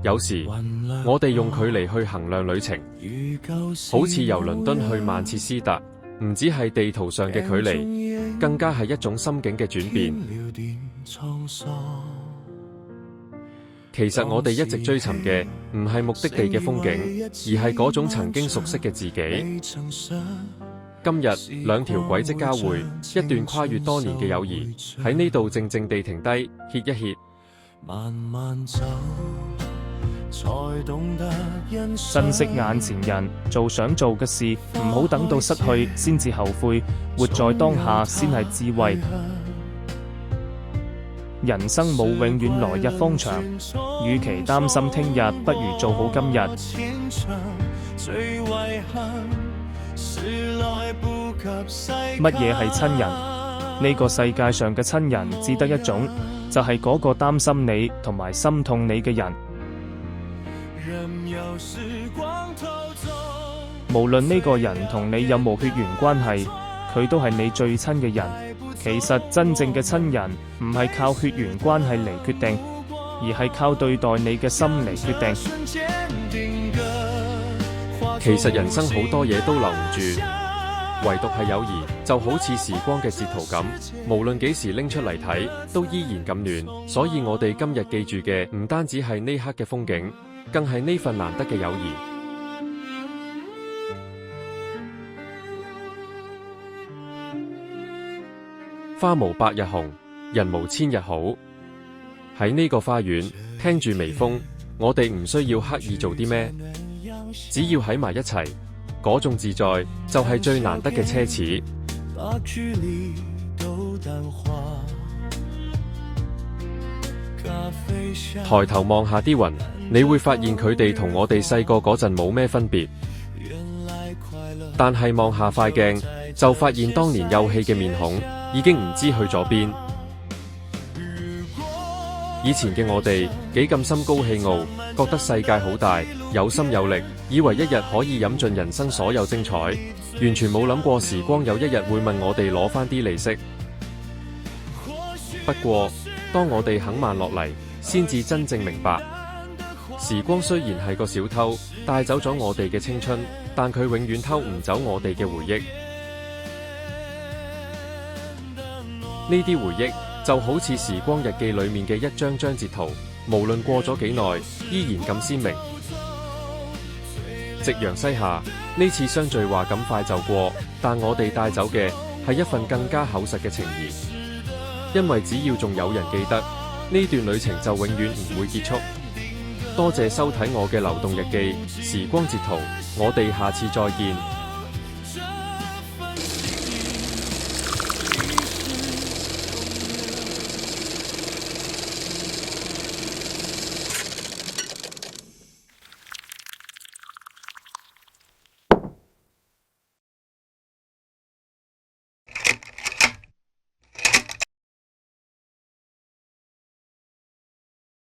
有時我哋用距離去衡量旅程，好似由倫敦去曼徹斯特，唔只係地圖上嘅距離，更加係一種心境嘅轉變。其實我哋一直追尋嘅唔係目的地嘅風景，而係嗰種曾經熟悉嘅自己。今日兩條軌跡交匯，一段跨越多年嘅友誼喺呢度靜靜地停低，歇一歇。慢慢走，才懂得珍惜眼前人，做想做嘅事，唔好等到失去先至後悔，活在當下先係智慧。人生冇永遠來日方長，與其擔心聽日，不如做好今日。乜嘢係親人？呢個世界上嘅親人只得一種，就係嗰個擔心你同埋心痛你嘅人。無論呢個人同你有冇血緣關係，佢都係你最親嘅人。其實真正嘅親人唔係靠血緣關係嚟決定，而係靠對待你嘅心嚟決定。其實人生好多嘢都留唔住，唯獨係友誼，就好似時光嘅截圖咁，無論幾時拎出嚟睇，都依然咁暖。所以我哋今日記住嘅唔單止係呢刻嘅風景，更係呢份難得嘅友誼。花無百日紅，人無千日好。喺呢個花園，聽住微風，我哋唔需要刻意做啲咩，只要喺埋一齊，嗰種自在就係最難得嘅奢侈。抬頭望下啲雲，你會發現佢哋同我哋細個嗰陣冇咩分別，但係望下塊鏡，就發現當年幼氣嘅面孔已經唔知去咗邊。以前嘅我哋幾咁心高氣傲，覺得世界好大，有心有力，以為一日可以飲盡人生所有精彩，完全冇諗過時光有一日會問我哋攞返啲利息。不過當我哋肯慢落嚟，先至真正明白，時光雖然係個小偷，帶走咗我哋嘅青春，但佢永遠偷唔走我哋嘅回憶。呢啲回憶就好似時光日記裏面嘅一張張截圖，無論過咗幾耐，依然咁鮮明。夕陽西下，呢次相聚話咁快就過，但我哋帶走嘅係一份更加厚實嘅情誼。因為只要仲有人記得，呢段旅程就永遠唔會結束。多謝收睇我嘅流動日記，時光截圖，我哋下次再見。